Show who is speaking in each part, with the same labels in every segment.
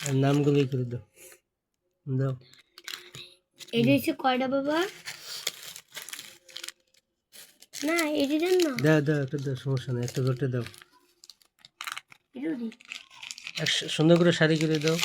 Speaker 1: আর নামগুলোই করে দাও দাও।
Speaker 2: এটা হচ্ছে কয়টা বাবা? না এটা দেন না।
Speaker 1: দাও দাও একটা দাও, সমস্যা নেই, একটা করতে দাও।
Speaker 2: এটাও দিই।
Speaker 1: সুন্দর করে শাড়ি করে দাও।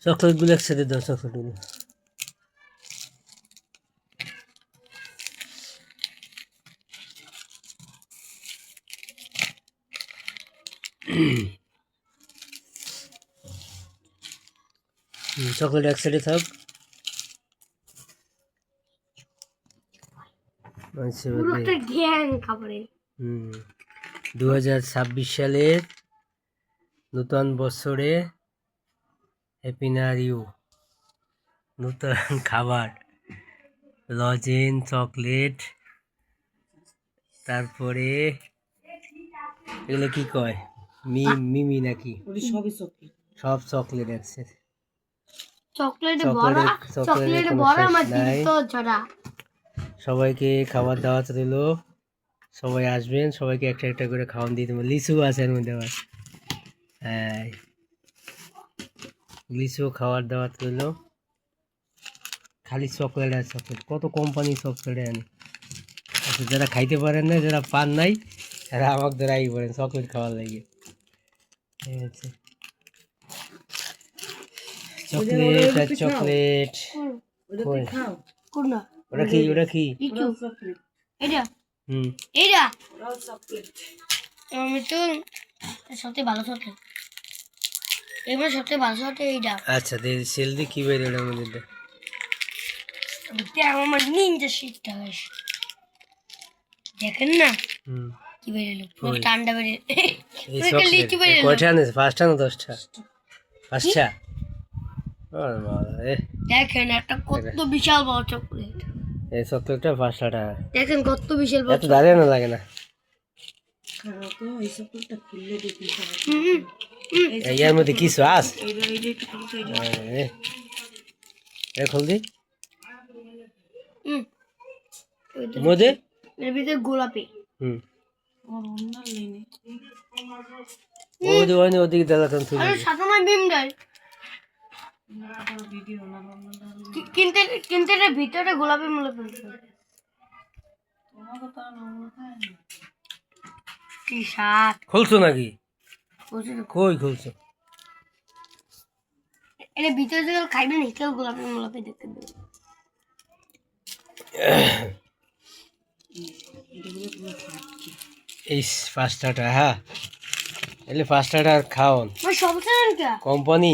Speaker 1: চকলেটগুলো একসাথে দাও, চকলেটগুলো। চকলেট এক সাইডে থাক।
Speaker 2: পুরো একটা গ্যাং খাবারে।
Speaker 1: 2026 সালের নতুন বছরে হ্যাপি নিউ ইউ। নতুন খাবার, লজেন, চকলেট, তারপরে এগুলো কি কয়, মিমি নাকি? সব চকলেট আছে।
Speaker 2: চকলেটে ভরা, চকলেটে ভরা আমার দিল তো ঝরা।
Speaker 1: সবাইকে খাবার দাওয়াত রইল, সবাই আসবেন, সবাইকে একটা একটা করে খাওয়ান দিয়ে দেবো। লিচু আছে এর মধ্যে আবার, হ্যাঁ লিচু খাওয়ার দাওয়াত রইল। খালি চকলেট আর চকলেট, কত কোম্পানি চকলেট আনে। আচ্ছা যারা খাইতে পারেন না, যারা পান নাই, তারা আমাকে ধরাই পড়েন চকলেট খাওয়ার লাগে। ঠিক আছে, চকলেট আর চকলেট। ওটা কি, ওটা কি?
Speaker 2: এটা এটা আমি তো সবথেকে ভালো চকলেট, এবার সবথেকে ভালো চকলেট এইটা।
Speaker 1: আচ্ছা সেল দিয়ে কি বাইরে ওটার মধ্যে?
Speaker 2: আমার নিনজা শিটটা দেখেন না কি বেরোলো, পুরো ঠান্ডা বেরিয়ে।
Speaker 1: কয়টা আনিস? 5টা না 10টা? 5টা।
Speaker 2: দেখেন একটা কত বিশাল বড় চকলেট।
Speaker 1: এই চকলেটটা 5 টাকা।
Speaker 2: দেখেন কত বিশাল বড়।
Speaker 1: এত দাঁড়িয়ে না লাগে না। এর মধ্যে কিছু আছে? খুল দি মধ্যে,
Speaker 2: এর ভিতরে গোলাপি।
Speaker 1: ওদিকে দাঁড়াতাম তুই।
Speaker 2: সাধারণ বিম দেয় কিনতে কিনতে, ভিতরে গোলাপি মূল্য ফেলতে
Speaker 1: খুলছো নাকি? কই খুলছো?
Speaker 2: এটা ভিতরে যে খাইবেন কেউ গোলাপি মূল্য দেখতে দেবে।
Speaker 1: এই 5 টাকা, হ্যাঁ এলে 5 টাকার খাওন। কোম্পানি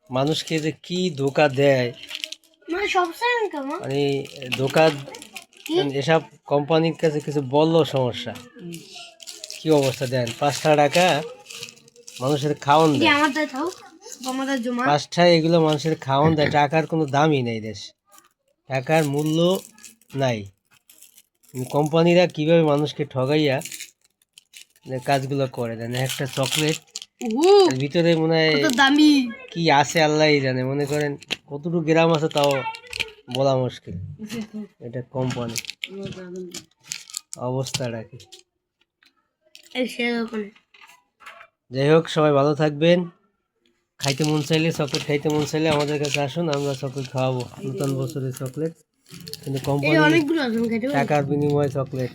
Speaker 1: মানুষকে যে কি ধোকা দেয়, মানে ধোকা, এসব কোম্পানির কাছে কিছু বললো সমস্যা। কি অবস্থা দেন, 5 টাকা মানুষের খাওয়ান দেয়। 5টা এগুলো মানুষের খাওয়ান দেয়, টাকার কোনো দামই নেই, দেশ টাকার মূল্য নাই। কোম্পানিরা কিভাবে মানুষকে ঠগাইয়া কাজগুলো করে দেন। একটা চকলেট ভিতরে মনে হয় কি আছে আল্লাহ জানে, মনে করেন কতটুকু গ্রাম আছে তাও বলা মুশকিল। এটা কোম্পানি অবস্থাটা কি। যাই হোক, সবাই ভালো থাকবেন। খাইতে মন চাইলে, চকলেট খাইতে মন চাইলে আমাদের কাছে আসুন, আমরা চকলেট খাওয়াবো। নতুন বছরের চকলেট, কিন্তু কোম্পানি টাকার বিনিময়ে চকলেট।